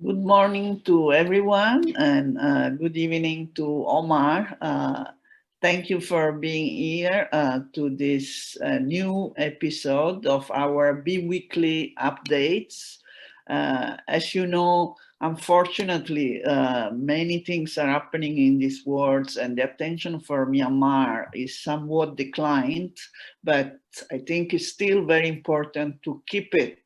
Good morning to everyone and good evening to Omar. Thank you for being here to this new episode of our bi-weekly updates. As you know, unfortunately, many things are happening in these world and the attention for Myanmar is somewhat declined, but I think it's still very important to keep it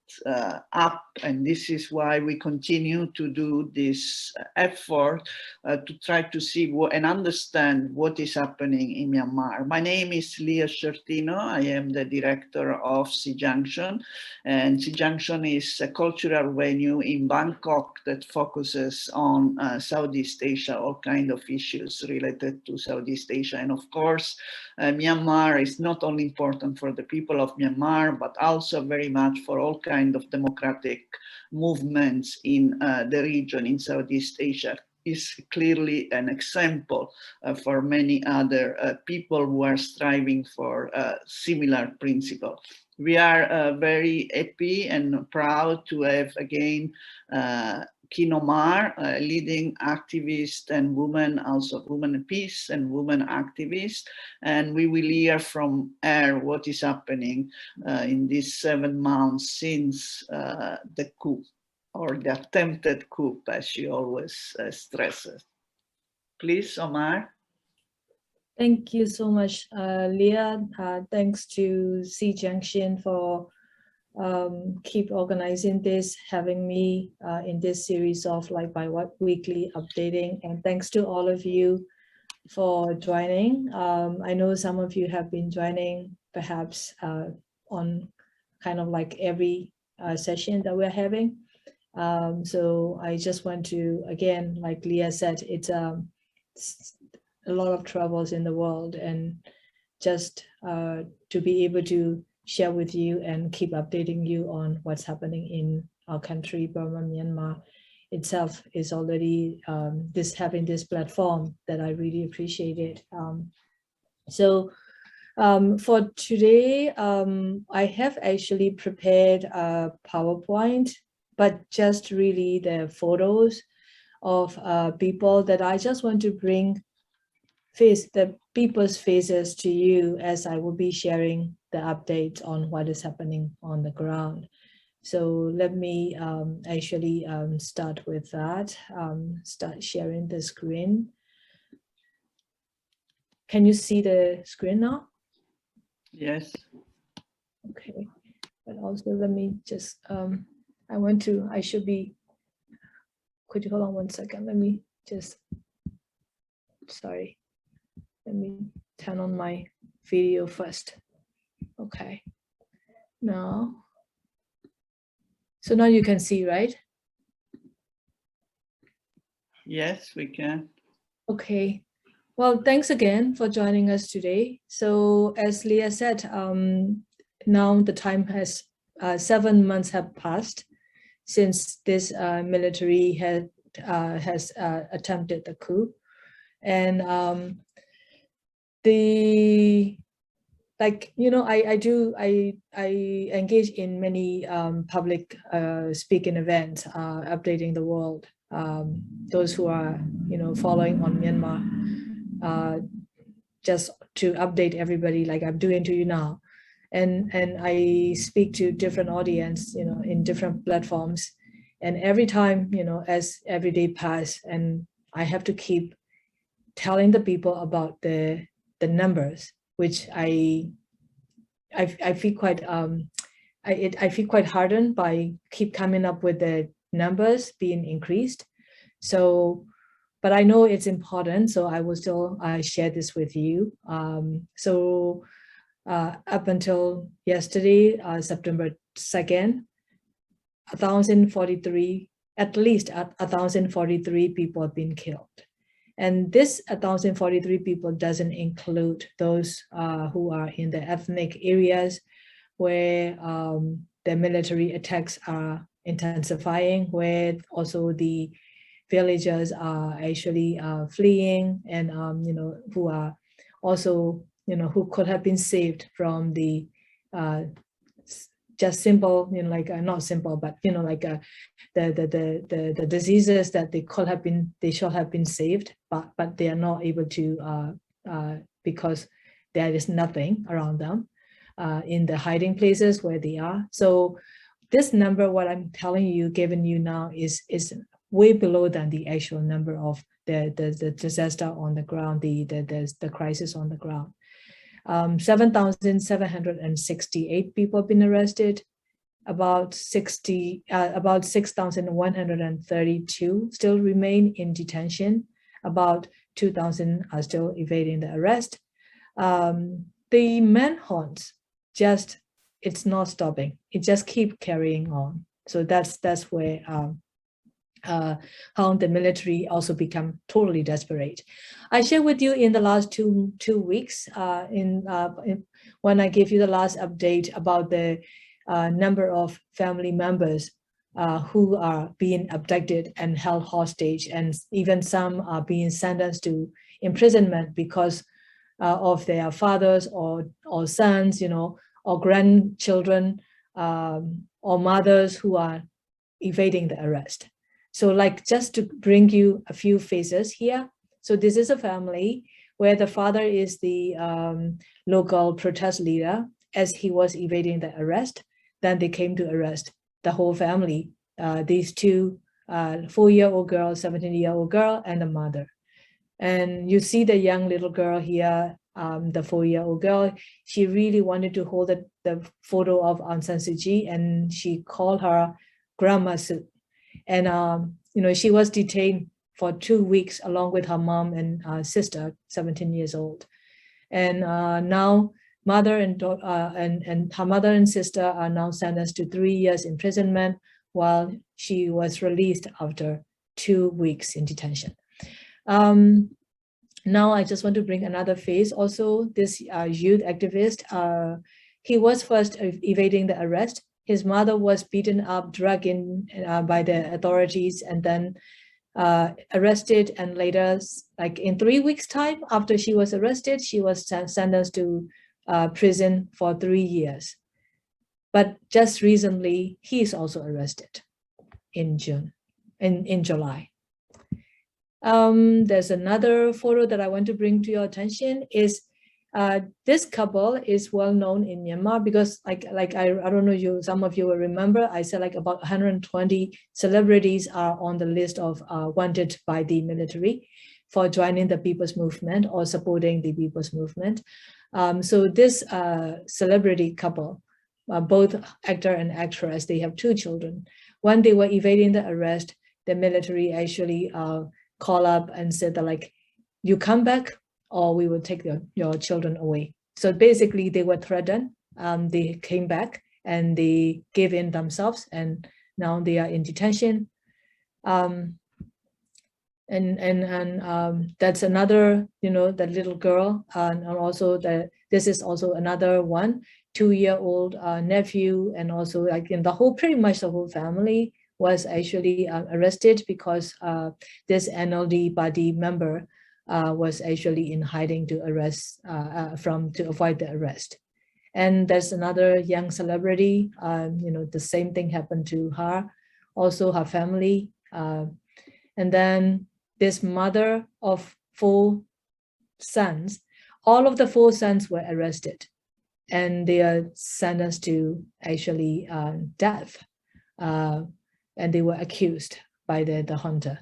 up, and this is why we continue to do this effort to try to see and understand what is happening in Myanmar. My name is Sciortino. I am the director of SEA Junction, and SEA Junction is a cultural venue in Bangkok that focuses on Southeast Asia, all kinds of issues related to Southeast Asia. And of course, Myanmar is not only important for the people of Myanmar, but also very much for all kinds of democratic movements in the region in Southeast Asia. Is clearly an example for many other people who are striving for similar principles. We are very happy and proud to have again Khin Ohmar, a leading activist and woman, also woman peace and woman activist. And we will hear from her what is happening in these 7 months since the coup, or the attempted coup, as she always stresses. Please, Omar. Thank you so much, Leah. Thanks to SEA Junction for keep organizing this, having me in this series of like bi-weekly updating, and thanks to all of you for joining. I know some of you have been joining perhaps on kind of like every session that we're having. So I just want to, again, like Leah said, it's a lot of troubles in the world, and just to be able to share with you and keep updating you on what's happening in our country, Burma, Myanmar itself is already having this platform that I really appreciated. So for today, I have actually prepared a PowerPoint, but just really the photos of people that I just want to bring the people's faces to you as I will be sharing the updates on what is happening on the ground. So let me actually start with that, start sharing the screen. Can you see the screen now? Yes. Okay, but also let me just, could you hold on 1 second? Let me just, sorry. Let me turn on my video first. Okay. Now, so now you can see, right? Yes, we can. Okay. Well, thanks again for joining us today. So as Leah said, now the time has 7 months have passed since this military has attempted the coup, and I engage in many public speaking events, updating the world. Those who are following on Myanmar, just to update everybody, like I'm doing to you now, and I speak to different audience, in different platforms, and every time, as every day pass, and I have to keep telling the people about the numbers, which I feel quite I feel quite hardened by keep coming up with the numbers being increased. So, but I know it's important, so I will still share this with you. So up until yesterday, September 2nd, 1,043, at least 1,043 people have been killed. And this 1,043 people doesn't include those who are in the ethnic areas where the military attacks are intensifying, where also the villagers are actually fleeing, and who are also who could have been saved from the just simple, like not simple, but like the diseases that they should have been saved, but they are not able to because there is nothing around them in the hiding places where they are. So this number, what I'm telling you, giving you now, is way below than the actual number of the disaster on the ground, the crisis on the ground. 7,768 people have been arrested. About 6,132 still remain in detention. About 2,000 are still evading the arrest. The manhunt, it's not stopping. It just keeps carrying on. So that's where how the military also become totally desperate. I shared with you in the last two weeks when I gave you the last update about the number of family members who are being abducted and held hostage, and even some are being sentenced to imprisonment because of their fathers or sons, or grandchildren or mothers who are evading the arrest. So just to bring you a few faces here. So this is a family where the father is the local protest leader as he was evading the arrest. Then they came to arrest the whole family, these two 4-year-old girl, 17-year-old girl, and the mother. And you see the young little girl here, the 4-year-old girl. She really wanted to hold the photo of Aung San Suu Kyi, and she called her Grandma Suu. And she was detained for 2 weeks along with her mom and sister, 17 years old. And now mother and her mother and sister are now sentenced to 3 years imprisonment, while she was released after 2 weeks in detention. Now I just want to bring another face also. This youth activist, he was first evading the arrest. His mother was beaten up, dragged in by the authorities, and then arrested. And later, in 3 weeks' time after she was arrested, she was sentenced to prison for 3 years. But just recently, he is also arrested in July. There's another photo that I want to bring to your attention. Is this couple is well known in Myanmar because I don't know, some of you will remember, I said about 120 celebrities are on the list of wanted by the military for joining the people's movement or supporting the people's movement. So this celebrity couple, both actor and actress, they have 2 children. When they were evading the arrest, the military actually called up and said that you come back or we will take your children away. So basically they were threatened. They came back and they gave in themselves, and now they are in detention. And that's another, the little girl, and also this is also another one, 2-year-old nephew, and also pretty much the whole family was actually arrested because this NLD party member was actually in hiding to avoid the arrest. And there's another young celebrity, the same thing happened to her, also her family. And then this mother of 4 sons, all of the 4 sons were arrested, and they are sentenced to actually death. And they were accused by the junta.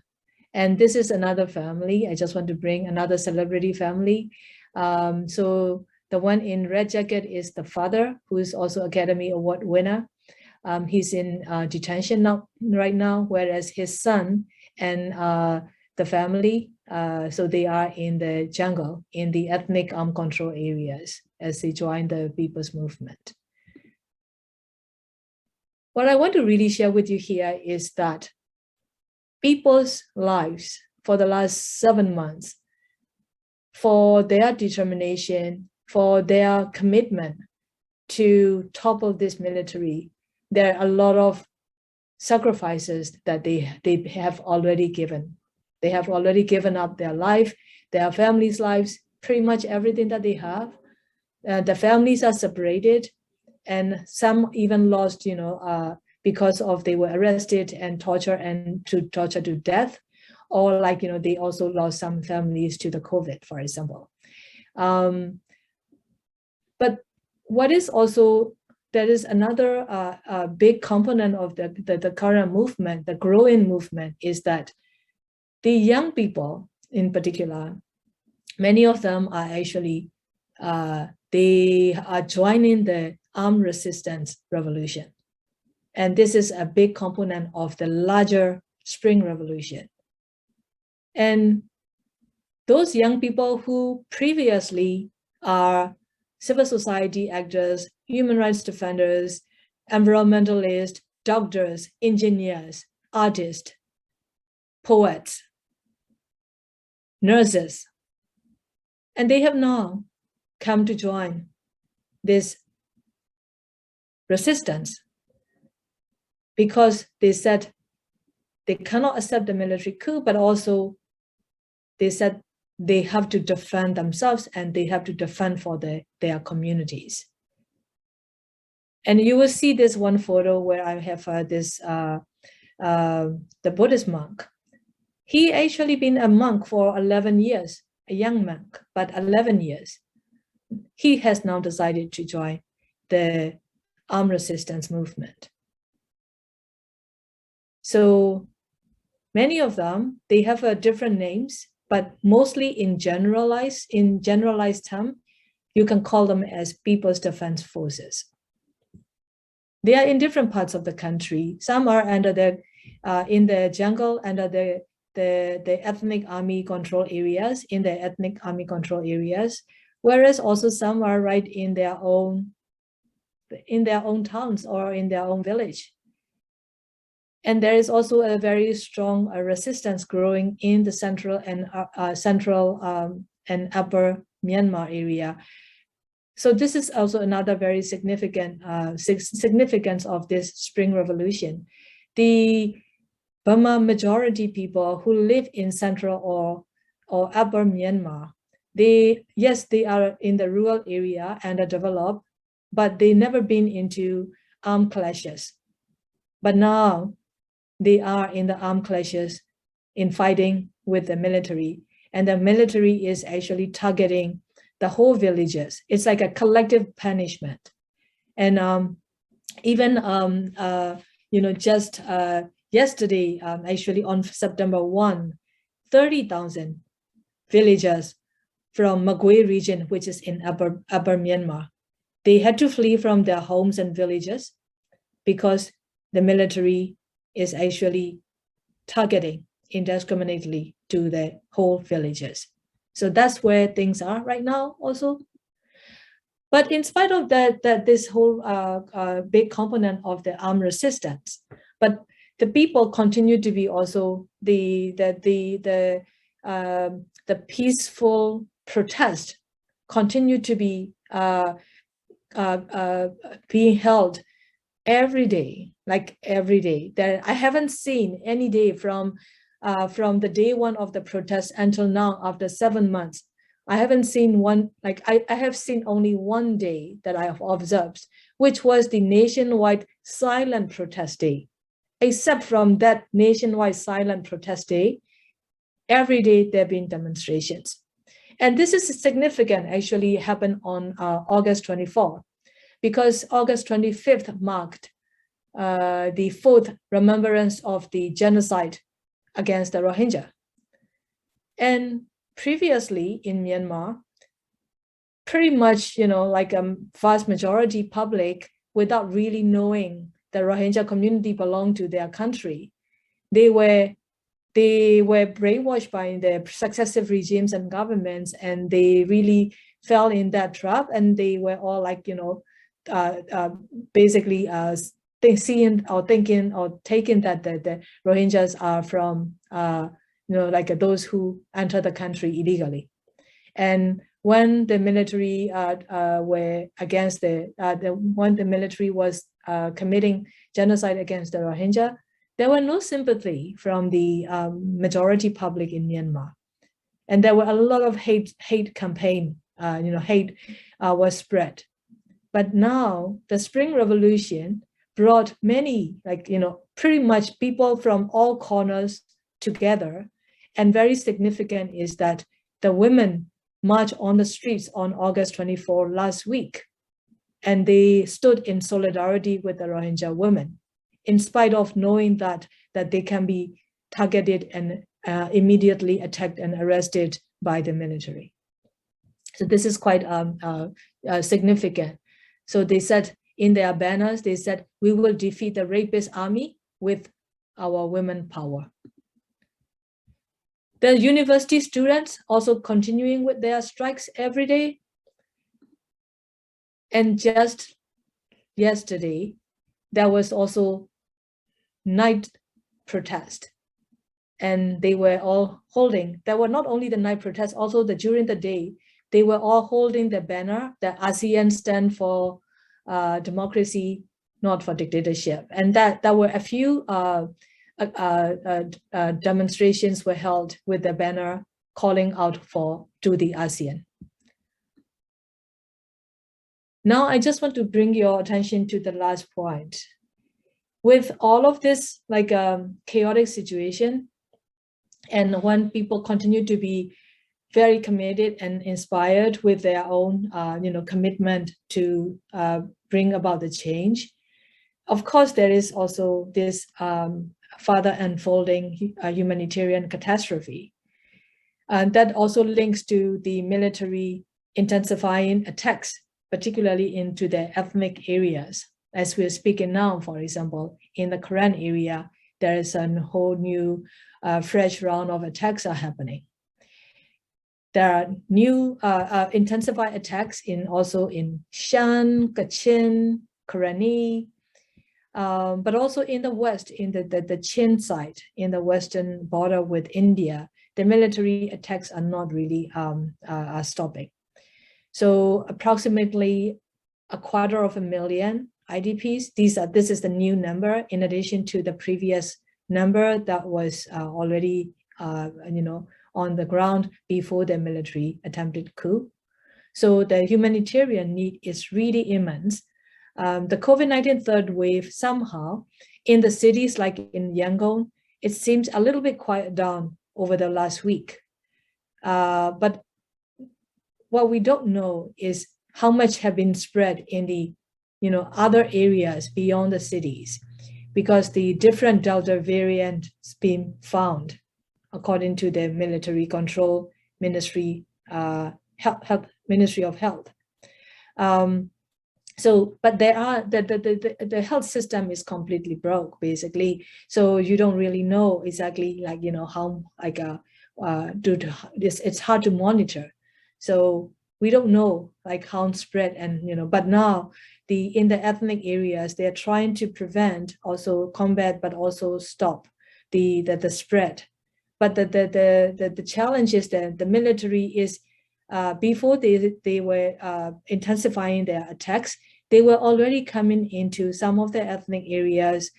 And this is another family. I just want to bring another celebrity family. So the one in red jacket is the father, who is also Academy Award winner. He's in detention right now, whereas his son and the family, so they are in the jungle, in the ethnic armed control areas as they join the people's movement. What I want to really share with you here is that people's lives for the last 7 months, for their determination, for their commitment to topple this military, there are a lot of sacrifices that they have already given. They have already given up their life, their families' lives, pretty much everything that they have. The families are separated. and some even lost, because of they were arrested and tortured and tortured to death, or like, they also lost some families to the COVID, for example. But what is also, that is another big component of the current movement, the growing movement, is that the young people in particular, many of them are actually, they are joining the armed resistance revolution. And this is a big component of the larger Spring Revolution. And those young people who previously are civil society actors, human rights defenders, environmentalists, doctors, engineers, artists, poets, nurses, and they have now come to join this resistance because they said they cannot accept the military coup, but also they said they have to defend themselves and they have to defend for their communities. And you will see this one photo where I have the Buddhist monk. He actually been a monk for 11 years, a young monk, but 11 years. He has now decided to join the armed resistance movement. So many of them, they have different names, but mostly in generalized term, you can call them as People's Defense Forces. They are in different parts of the country. Some are under in the jungle, under the ethnic army control areas, whereas also some are right in their own towns or in their own village. And there is also a very strong resistance growing in the central and upper Myanmar area. So this is also another very significant significance of this Spring Revolution. The Burma majority people who live in central or upper Myanmar, they are in the rural area and are developed, but they never been into armed clashes. But now they are in the armed clashes in fighting with the military, and the military is actually targeting the whole villages. It's like a collective punishment. And even just yesterday, actually on September 1, 30,000 villagers from Magwe region, which is in upper Myanmar, they had to flee from their homes and villages because the military is actually targeting indiscriminately to the whole villages. So that's where things are right now also. But in spite of that this whole big component of the armed resistance, but the people continue to be also the peaceful protest continue to be being held every day, like every day. That I haven't seen any day from the day one of the protest until now, after 7 months. I haven't seen one, like I have seen only one day that I have observed, which was the nationwide silent protest day. Except from that nationwide silent protest day, every day there have been demonstrations. And this is significant, actually happened on August 24th, because August 25th marked the 4th remembrance of the genocide against the Rohingya. And previously in Myanmar, pretty much, like a vast majority public, without really knowing the Rohingya community belonged to their country, they were brainwashed by the successive regimes and governments, and they really fell in that trap, and they were all like, basically seeing or thinking or taking that the Rohingyas are from like those who enter the country illegally. And when the military were against when the military was committing genocide against the Rohingya, there were no sympathy from the majority public in Myanmar, and there were a lot of hate campaign. Hate was spread. But now the Spring Revolution brought many, pretty much people from all corners together. And very significant is that the women marched on the streets on August 24 last week. And they stood in solidarity with the Rohingya women, in spite of knowing that they can be targeted and immediately attacked and arrested by the military. So this is quite significant. So they said in their banners, they said, we will defeat the rapist army with our women power. The university students also continuing with their strikes every day. And just yesterday, there was also night protest. And they were all holding, there were not only the night protests, also during the day, they were all holding the banner, the ASEAN stand for democracy, not for dictatorship. And that there were a few demonstrations were held with the banner calling out to the ASEAN. Now, I just want to bring your attention to the last point. With all of this chaotic situation, and when people continue to be very committed and inspired with their own, commitment to bring about the change, of course, there is also this further unfolding humanitarian catastrophe. And that also links to the military intensifying attacks, particularly into the ethnic areas. As we're speaking now, for example, in the Karen area, there is a whole new fresh round of attacks are happening. There are new intensified attacks also in Shan, Kachin, Karenni, but also in the west, in the Chin side, in the western border with India, the military attacks are not really are stopping. So approximately 250,000 IDPs. This is the new number, in addition to the previous number that was already on the ground before the military attempted coup. So the humanitarian need is really immense. The COVID-19 third wave somehow in the cities like in Yangon, it seems a little bit quiet down over the last week. But what we don't know is how much have been spread in the other areas beyond the cities, because the different Delta variant has been found, according to the military control ministry, Ministry of Health. But there are the health system is completely broke, basically. So you don't really know exactly how it's hard to monitor. So we don't know how spread and but now in the ethnic areas, they are trying to prevent, also combat, but also stop the spread. But the challenge is that the military is before they were intensifying their attacks, they were already coming into some of the ethnic areas,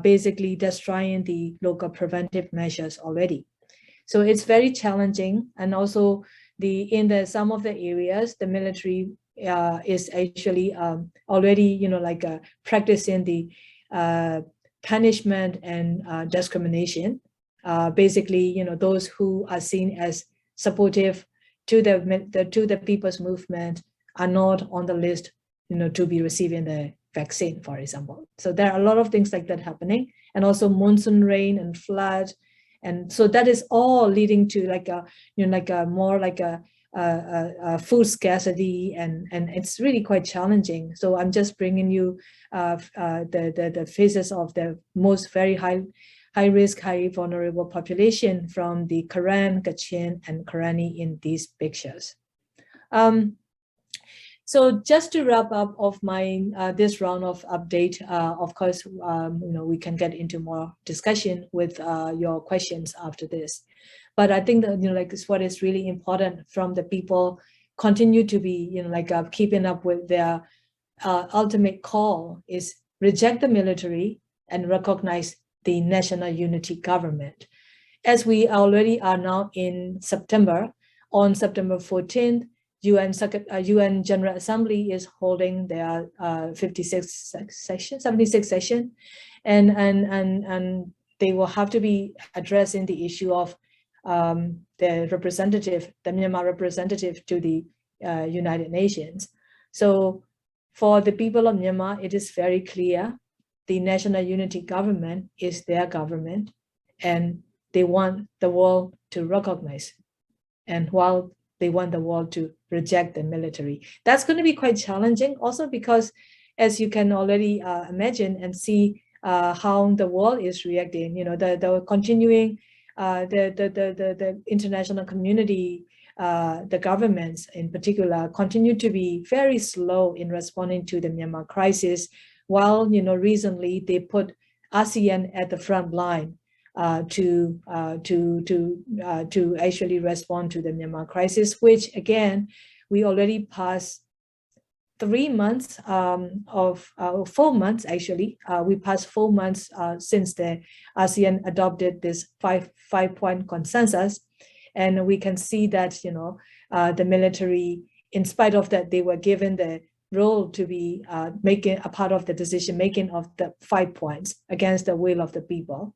basically destroying the local preventive measures already. So it's very challenging, and also in some of the areas, the military is actually already practicing the punishment and discrimination. Basically, those who are seen as supportive to the people's movement are not on the list, to be receiving the vaccine, for example. So there are a lot of things like that happening, and also monsoon rain and flood, and so that is all leading to a food scarcity, and it's really quite challenging. So I'm just bringing you the phases of the most very high risk, highly vulnerable population from the Karen, Kachin, and Karenni in these pictures. So just to wrap up of my this round of update, of course, we can get into more discussion with your questions after this. But I think that what is really important from the people continue to be keeping up with their ultimate call is reject the military and recognize the national unity government. As we already are now in September, on September 14th, UN General Assembly is holding their 76th session, and they will have to be addressing the issue of the Myanmar representative to the United Nations. So for the people of Myanmar, it is very clear the National Unity Government is their government, and they want the world to recognize, and while they want the world to reject the military. That's going to be quite challenging also because, as you can already imagine and see how the world is reacting, the continuing, the international community, the governments in particular, continue to be very slow in responding to the Myanmar crisis, while, recently they put ASEAN at the front line to actually respond to the Myanmar crisis, which again, we already passed 3 months 4 months actually. We passed 4 months since the ASEAN adopted this five-point consensus, and we can see that the military, in spite of that, they were given the role to be making a part of the decision making of the 5 points against the will of the people.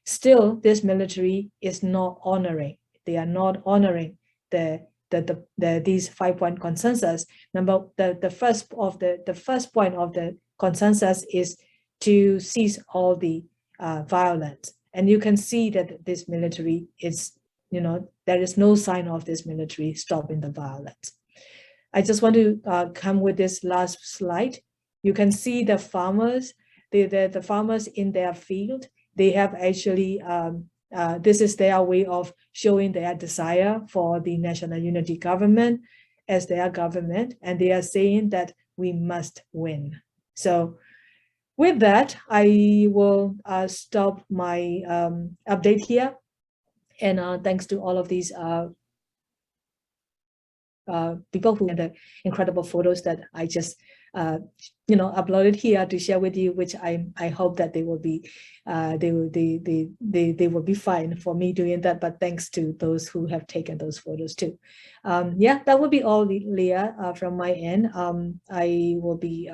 Still, this military is not honoring. They are not honoring these 5-point consensus. The first point of the consensus is to cease all the violence, and you can see that this military is, there is no sign of this military stopping the violence. I just want to come with this last slide. You can see the farmers, the farmers in their field. They have actually, this is their way of showing their desire for the National Unity Government as their government, and they are saying that we must win. So with that, I will stop my update here. And thanks to all of these people who had the incredible photos that I just uploaded here to share with you, which I hope that they will be they will be fine for me doing that. But thanks to those who have taken those photos too. Yeah, that would be all, Leah, from my end. I will be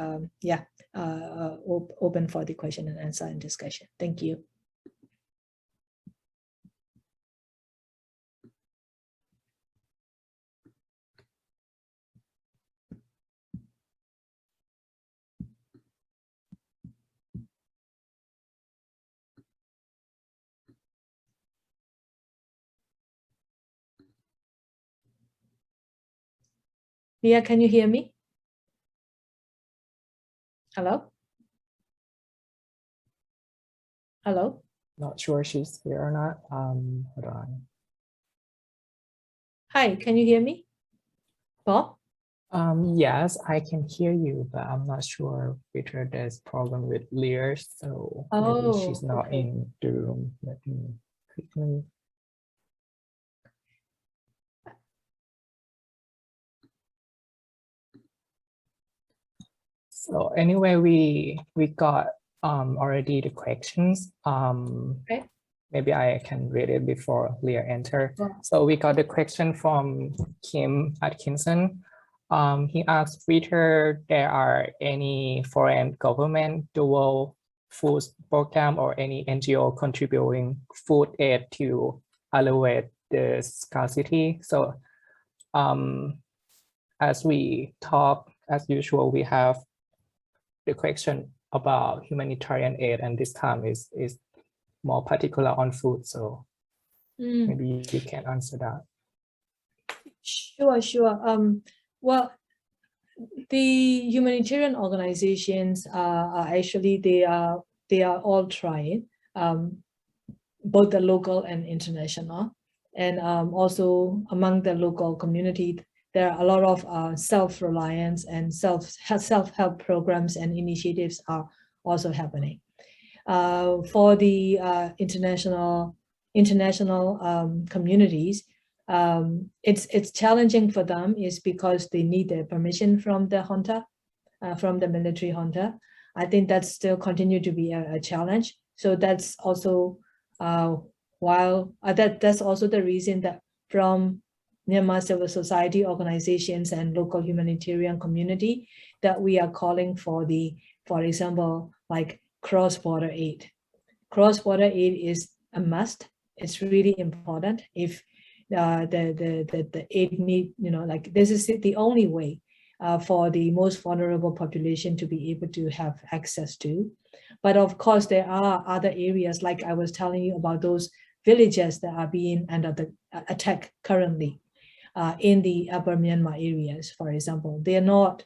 open for the question and answer and discussion. Thank you. Leah, can you hear me? Hello? Hello? Not sure she's here or not. Hold on. Hi, can you hear me? Bob? Yes, I can hear you, but I'm not sure whether there's problem with Lear, so maybe she's not in the room. Let me quickly. So anyway, we got already the questions. Okay. Maybe I can read it before Leah enter. Yeah. So we got the question from Kim Atkinson. He asked whether there are any foreign government dual food program or any NGO contributing food aid to alleviate the scarcity. So as we talk, as usual, we have the question about humanitarian aid, and this time is more particular on food. So maybe you can answer that. Sure. Well, the humanitarian organizations are actually they are all trying, both the local and international, and also among the local community. There are a lot of self-reliance and self-help programs and initiatives are also happening. For the international communities, it's challenging for them is because they need the permission from the junta, from the military junta. I think that's still continue to be a challenge. So that's also that's also the reason that from Myanmar civil society organizations and local humanitarian community that we are calling for for example, like cross-border aid. Cross-border aid is a must. It's really important. If the aid need, like this is the only way for the most vulnerable population to be able to have access to. But of course, there are other areas, like I was telling you about those villages that are being under the attack currently in the upper Myanmar areas, for example. They are not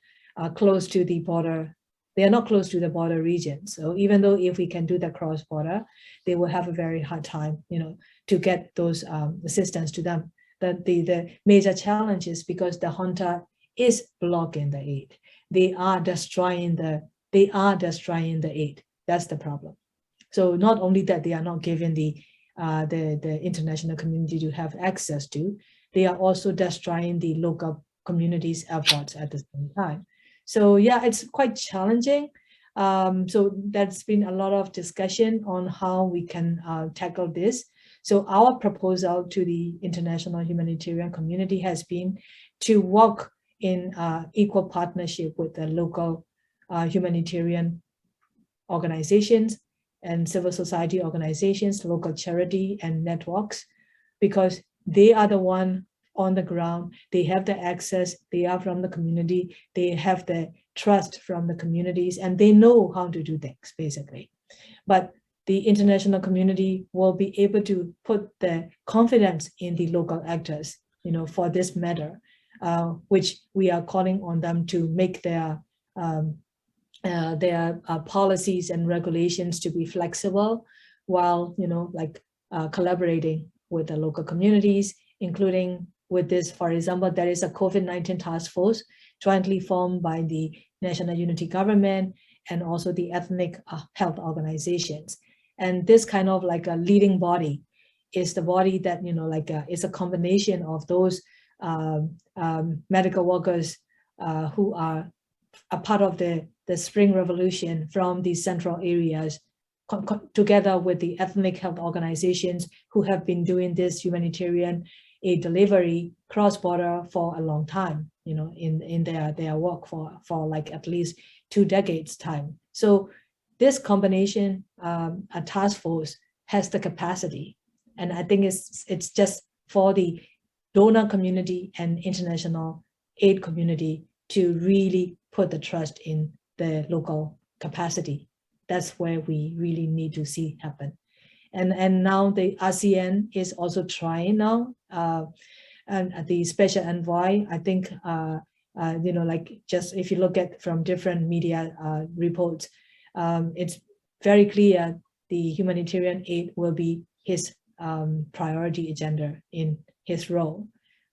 close to the border. They are not close to the border region. So even though if we can do the cross-border, they will have a very hard time, to get those assistance to them. The major challenge is because the junta is blocking the aid. They are destroying the aid. That's the problem. So not only that, they are not giving the international community to have access to, they are also destroying the local community's efforts at the same time. So yeah, it's quite challenging. So there's been a lot of discussion on how we can tackle this. So our proposal to the international humanitarian community has been to work in equal partnership with the local humanitarian organizations and civil society organizations, local charity and networks, because they are the one on the ground. They have the access, they are from the community, they have the trust from the communities, and they know how to do things, basically. But the international community will be able to put the confidence in the local actors, for this matter, which we are calling on them to make their policies and regulations to be flexible, while collaborating with the local communities, including with this, for example, there is a COVID-19 task force jointly formed by the National Unity Government and also the ethnic health organizations. And this kind of like a leading body is the body that, is a combination of those medical workers who are a part of the Spring Revolution from the central areas, together with the ethnic health organizations who have been doing this humanitarian aid delivery cross-border for a long time, in their work for like at least 2 decades time. So this combination, a task force, has the capacity, and I think it's just for the donor community and international aid community to really put the trust in the local capacity. That's where we really need to see happen. And now the ASEAN is also trying now, and the special envoy, I think, just if you look at from different media reports, it's very clear the humanitarian aid will be his priority agenda in his role.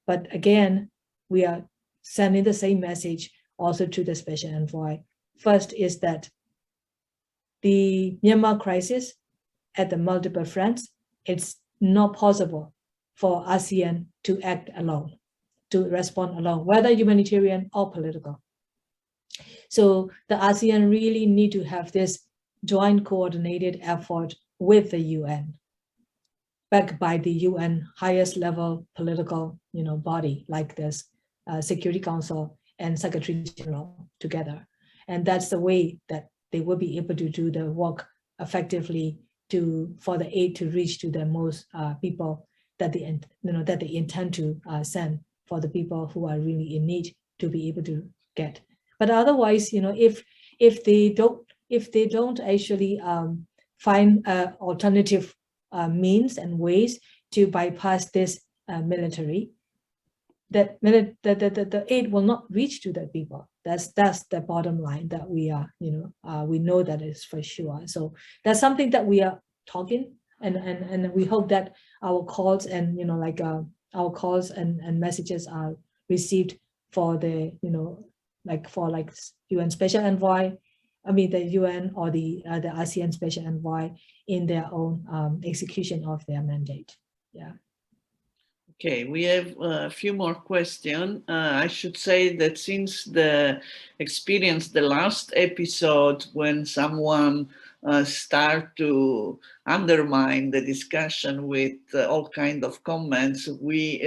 But again, we are sending the same message also to the special envoy. First is that the Myanmar crisis at the multiple fronts, it's not possible for ASEAN to act alone, to respond alone, whether humanitarian or political. So the ASEAN really need to have this joint coordinated effort with the UN, backed by the UN highest level political body like this Security Council and Secretary General together. And that's the way that they will be able to do the work effectively for the aid to reach to the most people that they intend to send for the people who are really in need to be able to get. But otherwise, if they don't actually find alternative means and ways to bypass this military, the aid will not reach to the people. That's the bottom line that we are, we know that is for sure. So that's something that we are talking, and we hope that our calls and our calls and messages are received for the for UN Special Envoy, the UN or the ASEAN Special Envoy in their own execution of their mandate. Yeah. Okay, we have a few more questions. I should say that since the last episode, when someone start to undermine the discussion with all kind of comments, we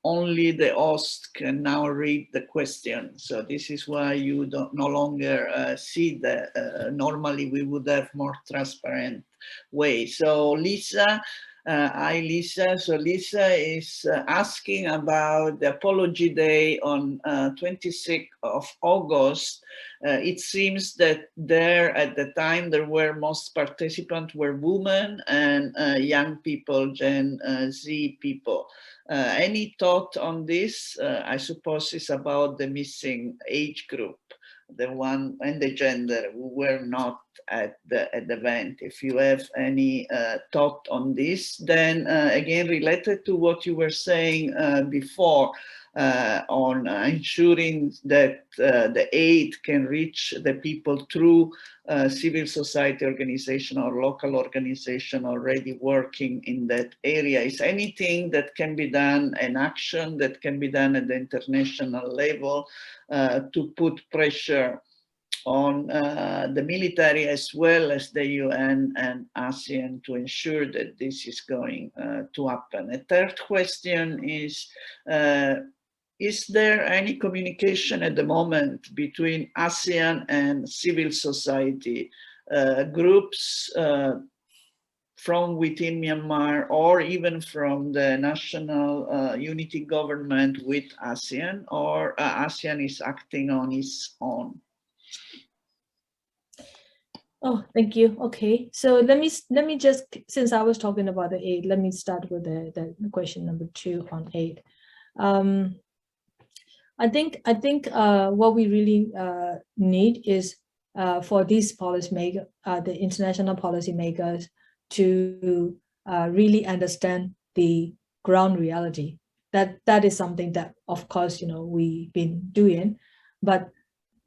only the host can now read the question. So this is why you no longer see the, normally we would have more transparent way. So Lisa, hi Lisa. So Lisa is asking about the Apology Day on 26th of August. It seems that there at the time there were most participants were women and young people, Gen Z people. Any thought on this? I suppose it's about the missing age group, the one and the gender who were not at the event. If you have any thought on this, then again, related to what you were saying before, on ensuring that the aid can reach the people through civil society organization or local organization already working in that area. Is anything that can be done, an action that can be done at the international level to put pressure on the military as well as the UN and ASEAN to ensure that this is going to happen? A third question is there any communication at the moment between ASEAN and civil society groups from within Myanmar or even from the national unity government with ASEAN, or ASEAN is acting on its own? Oh, thank you. Okay, so let me just, since I was talking about the aid, let me start with the question number 2 on aid. I think what we really need is for these policymakers, the international policymakers, to really understand the ground reality. That is something that, of course, we've been doing, but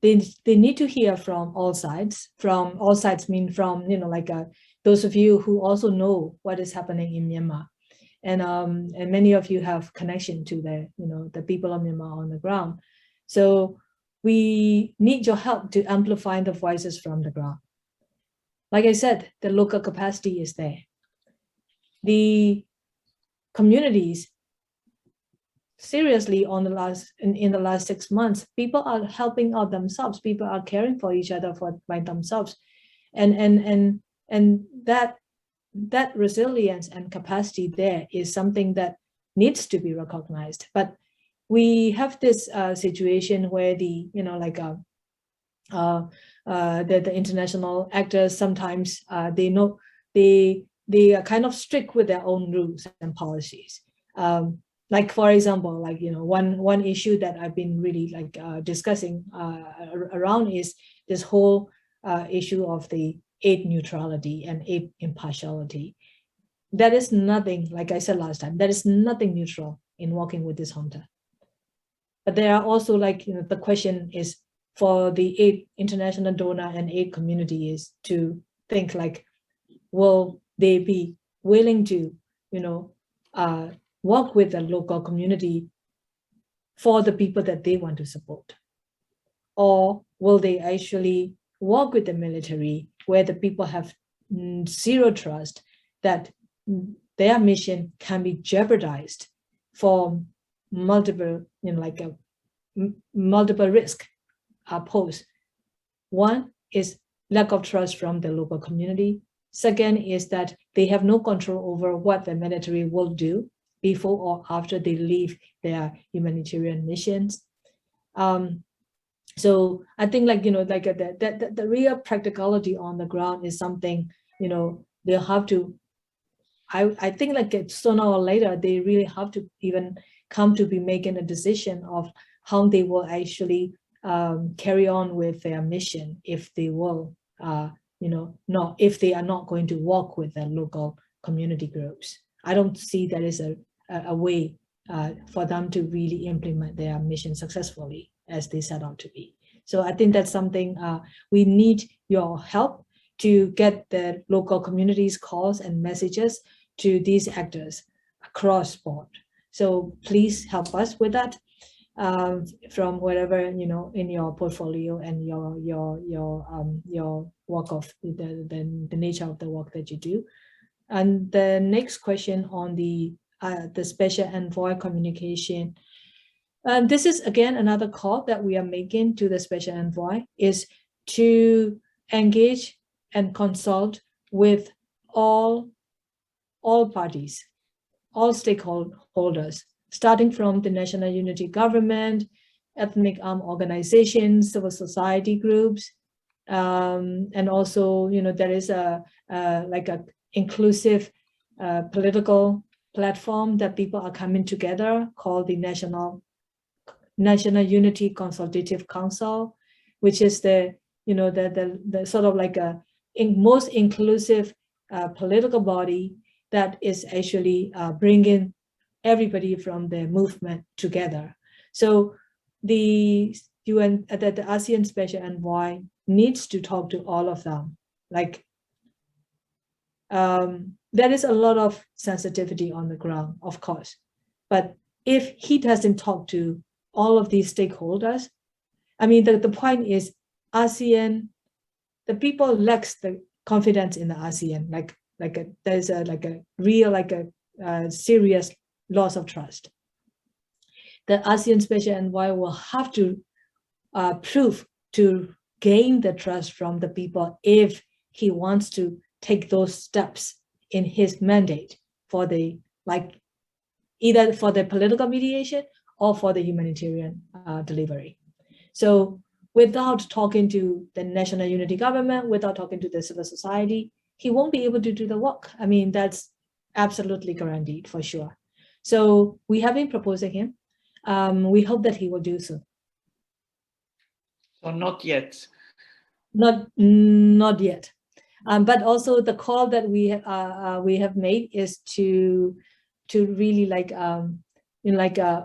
they need to hear from all sides. From all sides mean from those of you who also know what is happening in Myanmar. And many of you have connection to the people of Myanmar on the ground. So we need your help to amplify the voices from the ground. Like I said, the local capacity is there. The communities, seriously, in the last 6 months, people are helping out themselves. People are caring for each other by themselves, and that resilience and capacity there is something that needs to be recognized. But we have this situation where the international actors sometimes they are kind of strict with their own rules and policies. Like, for example, one issue that I've been really discussing around is this whole issue of the aid neutrality and aid impartiality. That is nothing, like I said last time, that is nothing neutral in working with this junta. But there are also the question is for the international donor and aid community is to think will they be willing to work with the local community for the people that they want to support, or will they actually work with the military where the people have zero trust that their mission can be jeopardized for multiple multiple risks are posed. One is lack of trust from the local community. Second is that they have no control over what the military will do before or after they leave their humanitarian missions. So I think the real practicality on the ground is something they'll have to. I think sooner or later they really have to even come to be making a decision of how they will actually carry on with their mission if they will if they are not going to work with the local community groups. I don't see that as a way for them to really implement their mission successfully as they set out to be. So I think that's something we need your help to get the local communities' calls and messages to these actors across board. So please help us with that from wherever in your portfolio and your work of the nature of the work that you do. And the next question on the the special envoy communication. This is again another call that we are making to the special envoy, is to engage and consult with all parties, all stakeholders, starting from the national unity government, ethnic armed organizations, civil society groups, and also, there is like a inclusive political platform that people are coming together called the National Unity Consultative Council, which is the sort of like a most inclusive political body that is actually bringing everybody from the movement together. So the UN, the ASEAN Special Envoy needs to talk to all of them. Like, there is a lot of sensitivity on the ground, of course, but if he doesn't talk to all of these stakeholders, I mean, the point is ASEAN, the people lacks the confidence in the ASEAN, there's a real serious loss of trust. The ASEAN Special Envoy will have to prove to gain the trust from the people if he wants to take those steps in his mandate for the, either for the political mediation or for the humanitarian delivery. So without talking to the national unity government, without talking to the civil society, he won't be able to do the work. I mean, that's absolutely guaranteed for sure. So we have been proposing him. We hope that he will do so. So not yet. Not yet. But also the call that we have made is to really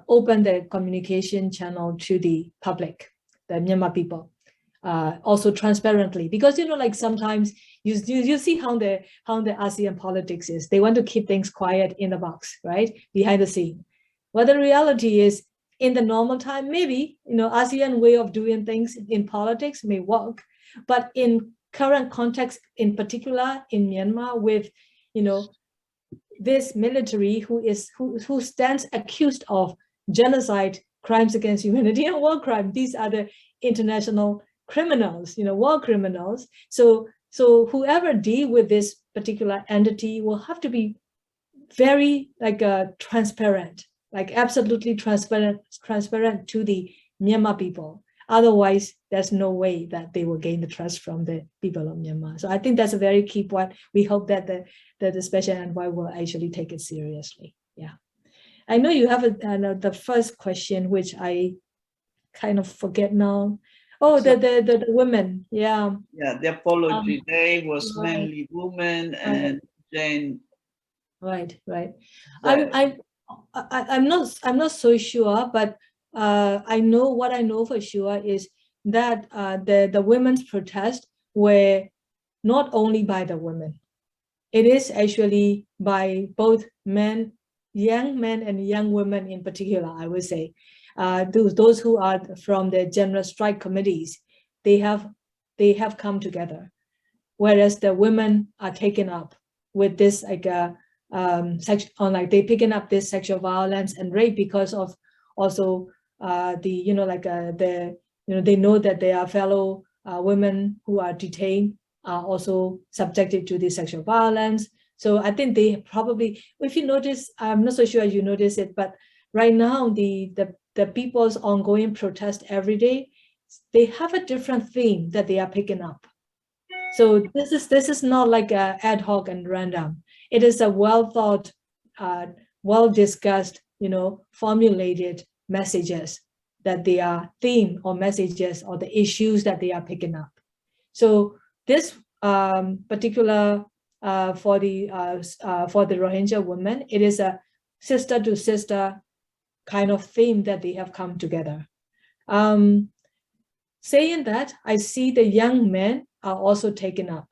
open the communication channel to the public, the Myanmar people, also transparently, because sometimes you see how the ASEAN politics is. They want to keep things quiet in the box, right, behind the scene. Well, the reality is, in the normal time, maybe ASEAN way of doing things in politics may work, but in current context, in particular in Myanmar, with this military who stands accused of genocide, crimes against humanity, and war crime. These are the international criminals, war criminals. So whoever deal with this particular entity will have to be very transparent, absolutely transparent to the Myanmar people. Otherwise, there's no way that they will gain the trust from the people of Myanmar. So I think that's a very key point. We hope that the special envoy will actually take it seriously. Yeah, I know you have the first question, which I kind of forget now. Oh, so, the women. Yeah. Yeah, the apology day was mainly women and Jane. Right. I'm not so sure, but I know what I know for sure is that the women's protest were not only by the women. It is actually by both men, young men and young women in particular, I would say. Those who are from the general strike committees, they have come together, whereas the women are taken up with this they're picking up this sexual violence and rape because of also they know that there are fellow women who are detained are also subjected to this sexual violence. So I think they probably, if you notice, I'm not so sure you notice it, but right now the people's ongoing protest every day, they have a different theme that they are picking up. So this is not like a ad hoc and random. It is a well thought, well discussed, formulated messages that they are theme or messages or the issues that they are picking up. So this particular for the Rohingya women, it is a sister to sister kind of theme that they have come together. Saying that, I see the young men are also taken up,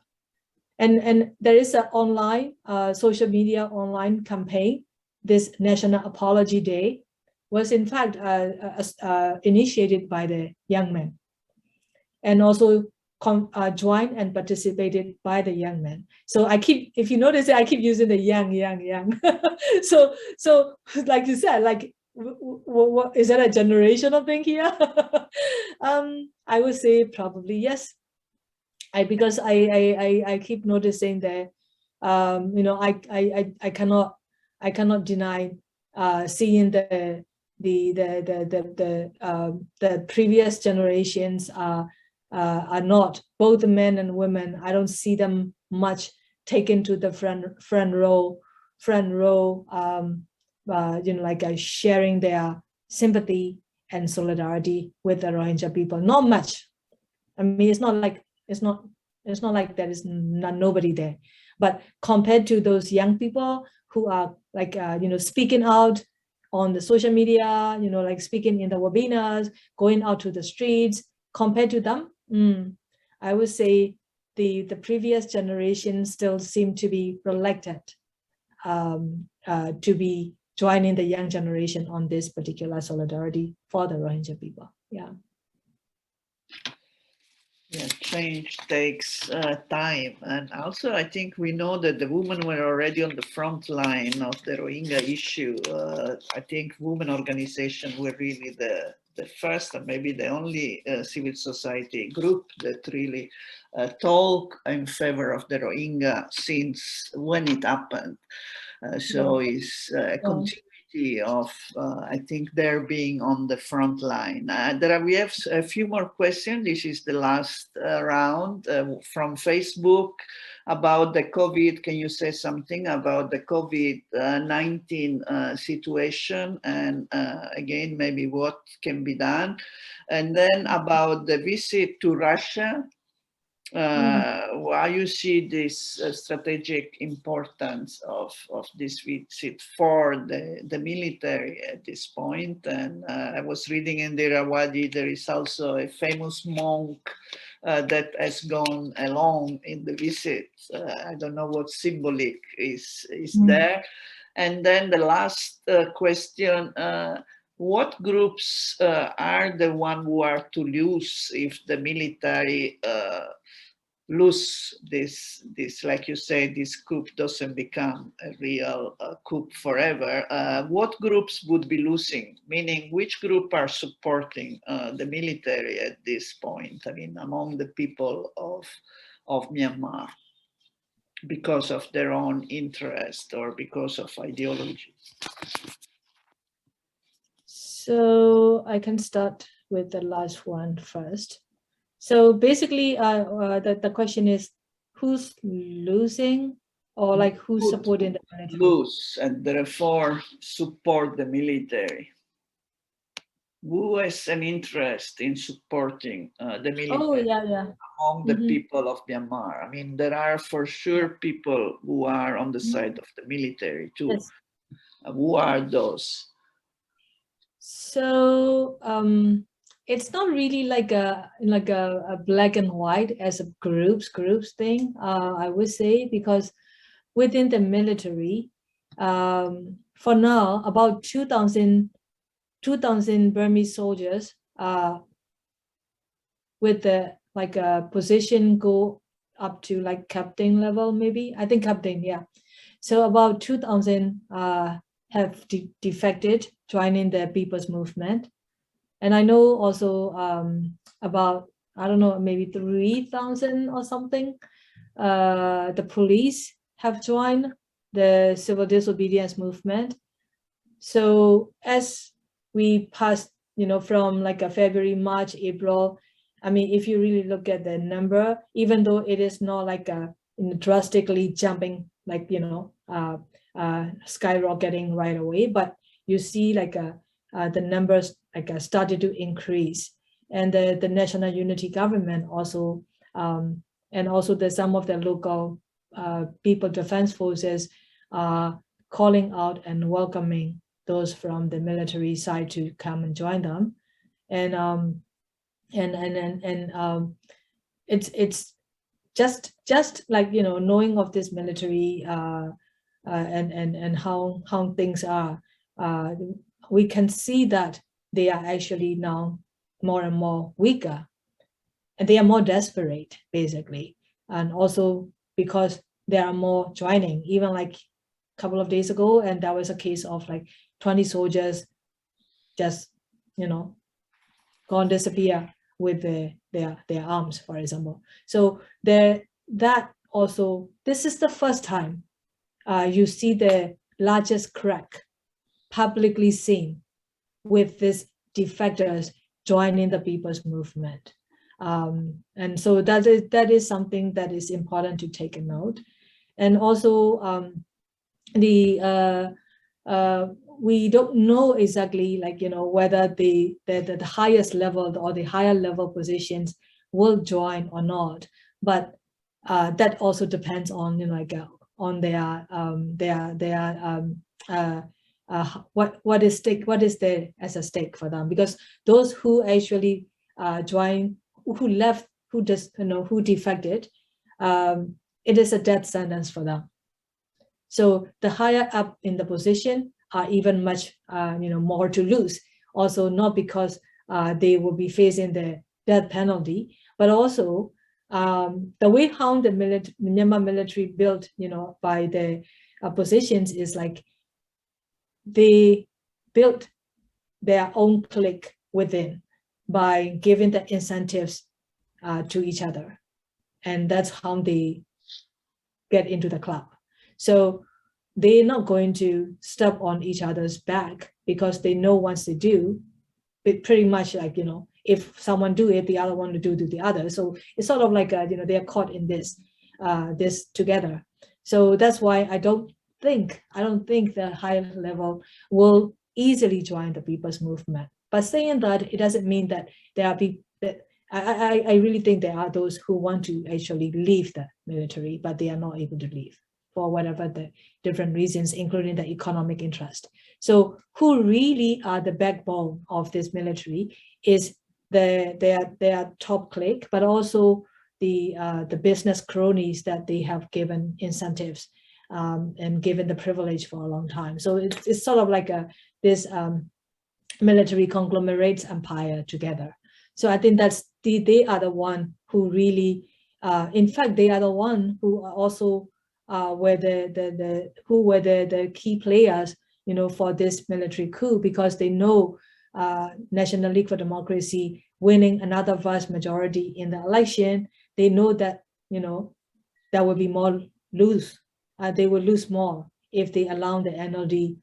and there is an online social media online campaign. This National Apology Day was in fact initiated by the young men, and also joined and participated by the young men. So I keep, if you notice it, I keep using the young. so like you said, like, what is that a generational thing here? I would say probably yes. Because I keep noticing that you know, I cannot deny seeing the previous generations are not, both men and women. I don't see them much taken to the front row, you know, like sharing their sympathy and solidarity with the Rohingya people. Not much. I mean, it's not like there is nobody there, but compared to those young people who are like you know, speaking out on the social media, you know, like speaking in the webinars, going out to the streets, compared to them, I would say the previous generation still seem to be reluctant to be joining the young generation on this particular solidarity for the Rohingya people. Yeah. Yeah, change takes time, and also I think we know that the women were already on the front line of the Rohingya issue. I think women organizations were really the first and maybe the only civil society group that really talk in favor of the Rohingya since when it happened. So it's a continuity of I think they're being on the front line. We have a few more questions. This is the last round from Facebook about the COVID. Can you say something about the COVID-19 situation, and again maybe what can be done, and then about the visit to Russia. Why you see this strategic importance of this visit for the military at this point? And I was reading in the Irrawaddy, there is also a famous monk that has gone along in the visit. I don't know what symbolic is there. And then the last question, what groups are the ones who are to lose if the military lose this, like you say, this coup doesn't become a real coup forever? What groups would be losing? Meaning, which group are supporting the military at this point? I mean, among the people of Myanmar, because of their own interest or because of ideology? So I can start with the last one first. So basically, the question is, who's losing, or like who's supporting the military? Lose and therefore support the military. Who has an interest in supporting the military among the people of Myanmar? I mean, there are for sure people who are on the side of the military too. Yes. Who are those? So it's not really like a black and white as a groups thing, I would say, because within the military, for now, about 2,000 Burmese soldiers with the like a position go up to like captain level, maybe. I think captain, yeah. So about 2,000 have defected, joining the People's Movement. And I know also about, I don't know, maybe 3,000 or something, the police have joined the civil disobedience movement. So as we passed, you know, from like a February, March, April, I mean, if you really look at the number, even though it is not like a drastically jumping, like, you know, skyrocketing right away, but you see like the numbers like started to increase, and the National Unity Government also, and also some of the local people defense forces are calling out and welcoming those from the military side to come and join them, and it's just like, you know, knowing of this military and how things are, we can see that they are actually now more and more weaker, and they are more desperate, basically. And also because there are more joining, even like a couple of days ago, and that was a case of like 20 soldiers just, you know, gone disappear with their arms, for example. So that also, this is the first time you see the largest crack publicly seen with these defectors joining the people's movement. And so that is something that is important to take a note. And also we don't know exactly, like, you know, whether the highest level or the higher level positions will join or not, but that also depends on, you know, like on what is there as a stake for them, because those who actually join, who left, who just, you know, who defected, it is a death sentence for them. So the higher up in the position are even much, you know, more to lose. Also, not because they will be facing the death penalty, but also the way how the Myanmar military built, you know, by the positions is like they built their own clique within by giving the incentives to each other, and that's how they get into the club. So they're not going to step on each other's back, because they know once they do, it pretty much like, you know, if someone do it, the other one to do to the other. So it's sort of like, you know, they're caught in this together. So that's why I don't think the higher level will easily join the people's movement. But saying that, it doesn't mean that there are people that I really think there are those who want to actually leave the military, but they are not able to leave for whatever the different reasons, including the economic interest. So who really are the backbone of this military is their top clique, but also the business cronies that they have given incentives and given the privilege for a long time. So it's sort of like this military conglomerates empire together. So I think that's they are the one who really, in fact, they are the one who are also were the key players, you know, for this military coup, because they know National League for Democracy winning another vast majority in the election, they know that, you know, there will be more lose. They will lose more if they allow the NLD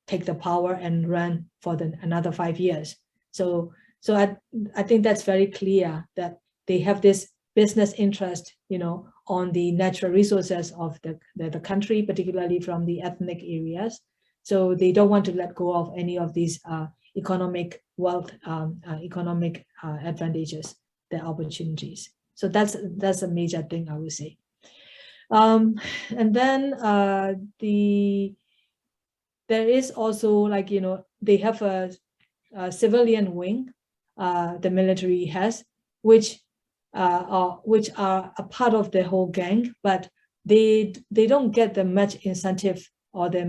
take the power and run for another 5 years. So I think that's very clear that they have this business interest, you know, on the natural resources of the country, particularly from the ethnic areas. So they don't want to let go of any of these economic wealth, economic advantages, the opportunities. So that's a major thing, I would say. And then there is also, like, you know, they have a civilian wing, the military has, which are a part of the whole gang, but they don't get the much incentive or they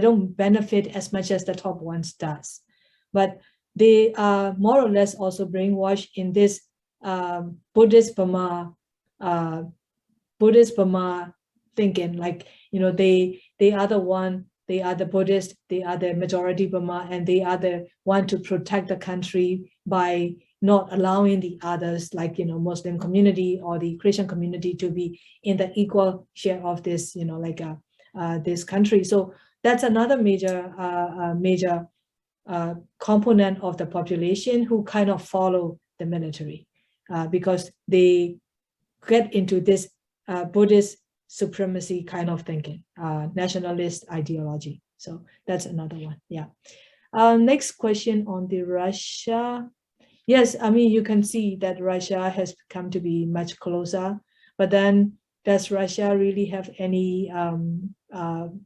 don't benefit as much as the top ones does. But they are more or less also brainwashed in this Buddhist Burma thinking, like, you know, they are the one, they are the Buddhist, they are the majority Burma, and they are the one to protect the country by not allowing the others, like, you know, Muslim community or the Christian community, to be in the equal share of this, you know, like this country. So that's another major component of the population who kind of follow the military because they get into this Buddhist supremacy kind of thinking, nationalist ideology. So that's another one. Yeah. Next question on the Russia. Yes, I mean, you can see that Russia has come to be much closer, but then does Russia really have any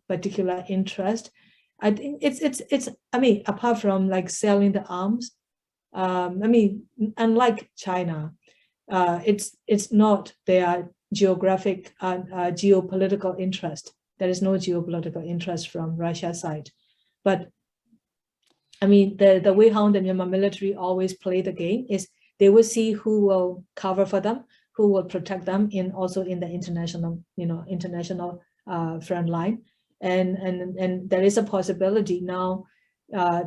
particular interest? I think it's I mean, apart from like selling the arms, I mean, unlike China, it's not their geographic and geopolitical interest. There is no geopolitical interest from Russia's side, but I mean, the way how the Myanmar military always play the game is they will see who will cover for them, who will protect them also in the international, international front line. And there is a possibility now,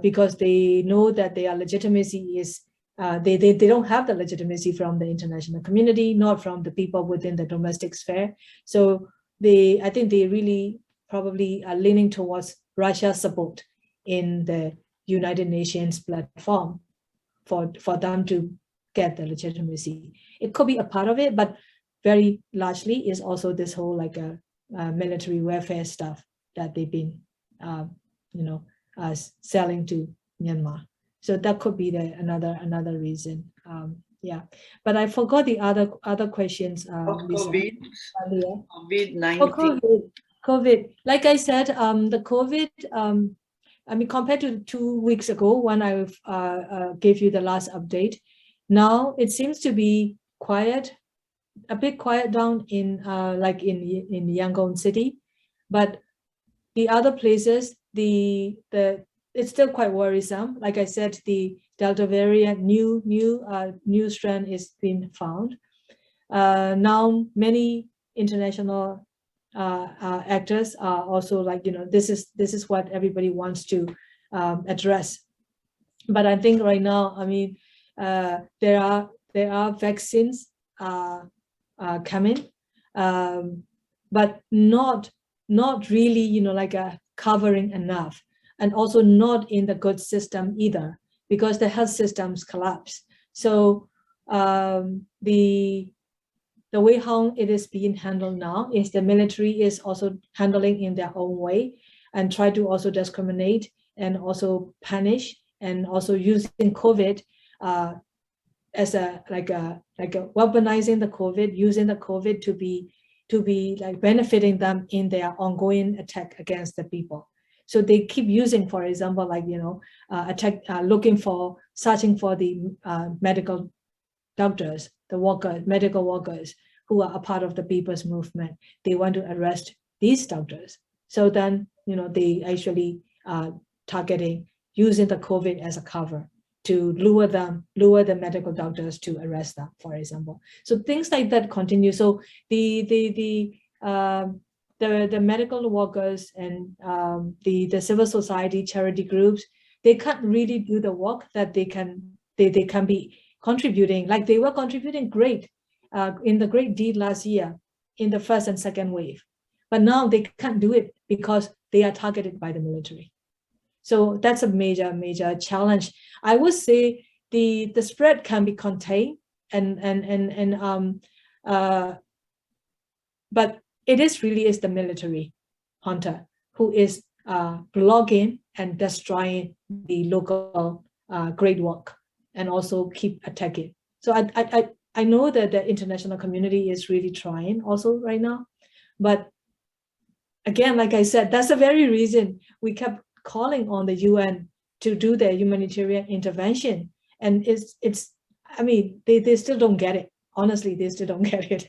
because they know that their legitimacy is, they don't have the legitimacy from the international community, not from the people within the domestic sphere. So I think they really probably are leaning towards Russia's support in the United Nations platform for them to get the legitimacy. It could be a part of it, but very largely is also this whole like military warfare stuff that they've been, selling to Myanmar. So that could be another reason. Yeah, but I forgot the other questions. COVID-19. COVID. Like I said, the COVID. I mean, compared to 2 weeks ago when I gave you the last update, now it seems to be quiet, a bit quiet down in like in Yangon city, but the other places, it's still quite worrisome. Like I said, the Delta variant, new strand is being found. Now many international actors are also like, this is what everybody wants to address. But I think right now, I mean, there are vaccines coming, but not really, like covering enough, and also not in the good system either, because the health systems collapse. So the way how it is being handled now is the military is also handling in their own way and try to also discriminate and also punish, and also using COVID as a weaponizing the COVID, using the COVID to be like benefiting them in their ongoing attack against the people. So they keep using, for example, like, searching for the medical doctors, medical workers who are a part of the people's movement. They want to arrest these doctors. So then, they actually targeting, using the COVID as a cover to lure the medical doctors to arrest them, for example. So things like that continue. So the medical workers and the civil society charity groups, they can't really do the work that they can be contributing, like they were contributing great in the great deed last year in the first and second wave, but now they can't do it because they are targeted by the military. So that's a major challenge. I would say the spread can be contained, but it is the military junta who is blocking and destroying the local great work, and also keep attacking. So I know that the international community is really trying also right now, but again, like I said, that's the very reason we kept calling on the UN to do their humanitarian intervention. And I mean, they still don't get it. Honestly, they still don't get it.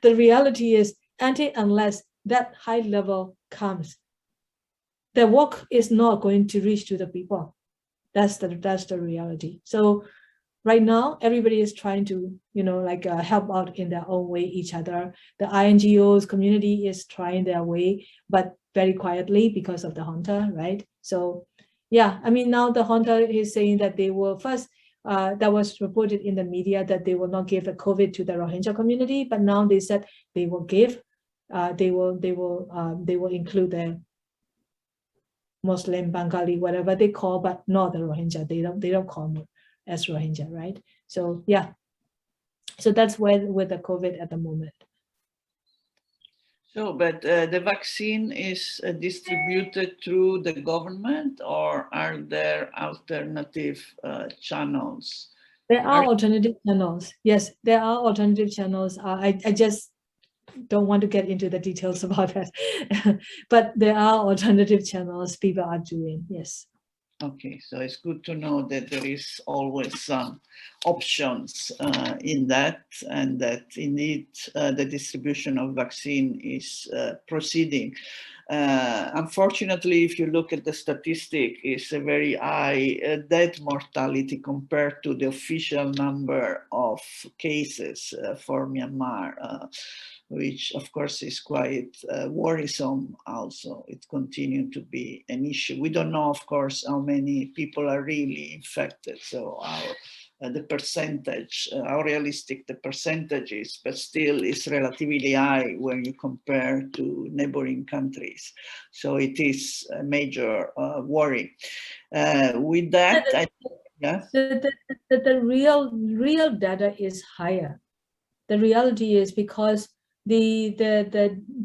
The reality is, unless that high level comes, the work is not going to reach to the people. That's the reality. So right now, everybody is trying to, help out in their own way, each other. The INGOs community is trying their way, but very quietly because of the junta, right? So yeah, I mean, now the junta is saying that they will first, that was reported in the media that they will not give the COVID to the Rohingya community, but now they said they will give, they will include the Muslim, Bengali, whatever they call, but not the Rohingya. They don't call them as Rohingya, right? So yeah, so that's where with the COVID at the moment. So, but the vaccine is distributed through the government, or are there alternative channels? There are alternative channels. Yes, there are alternative channels. I just don't want to get into the details about that, but there are alternative channels people are doing. Yes. Okay, so it's good to know that there is always some options in that, and that indeed the distribution of vaccine is proceeding. Unfortunately, if you look at the statistic, it's a very high death mortality compared to the official number of cases for Myanmar, which of course is quite worrisome also. It continues to be an issue. We don't know, of course, how many people are really infected. So the percentage, how realistic the percentage is, but still is relatively high when you compare to neighboring countries. So it is a major worry. With that, the real data is higher. The reality is because the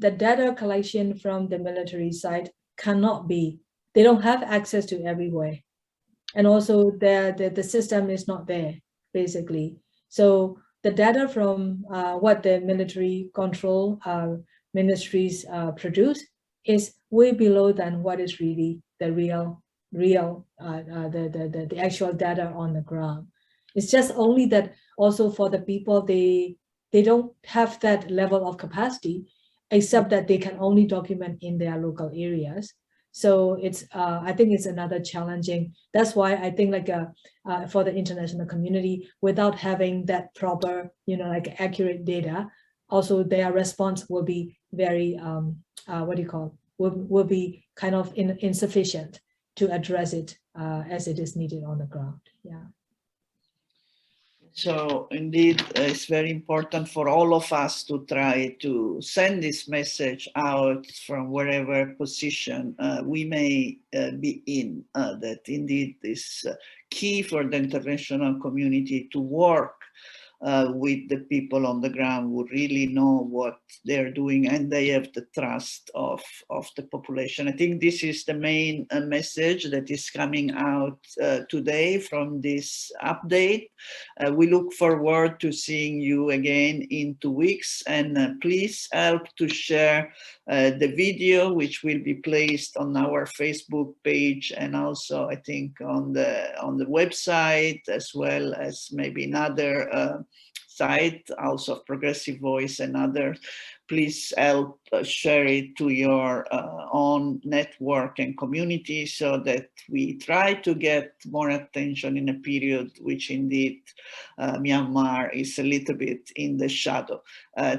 data collection from the military side cannot be, they don't have access to everywhere. And also the system is not there, basically. So the data from what the military control ministries produce is way below than what is really the the actual data on the ground. It's just only that also for the people, they don't have that level of capacity, except that they can only document in their local areas. So it's I think it's another challenging. That's why I think like for the international community, without having that proper, like accurate data, also their response will be very will be kind of insufficient to address it as it is needed on the ground. Yeah. So indeed, it's very important for all of us to try to send this message out from wherever position we may be in, that indeed is key for the international community to work with the people on the ground who really know what they're doing and they have the trust of the population. I think this is the main message that is coming out today from this update. We look forward to seeing you again in 2 weeks, and please help to share the video, which will be placed on our Facebook page and also I think on the website, as well as maybe another site, also of Progressive Voice and others. Please help share it to your own network and community so that we try to get more attention in a period which indeed Myanmar is a little bit in the shadow.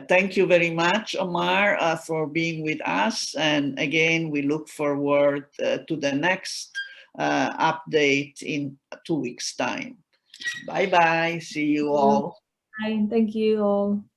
Thank you very much, Omar, for being with us. And again, we look forward to the next update in 2 weeks' time. Bye-bye. See you all. Bye. Thank you all.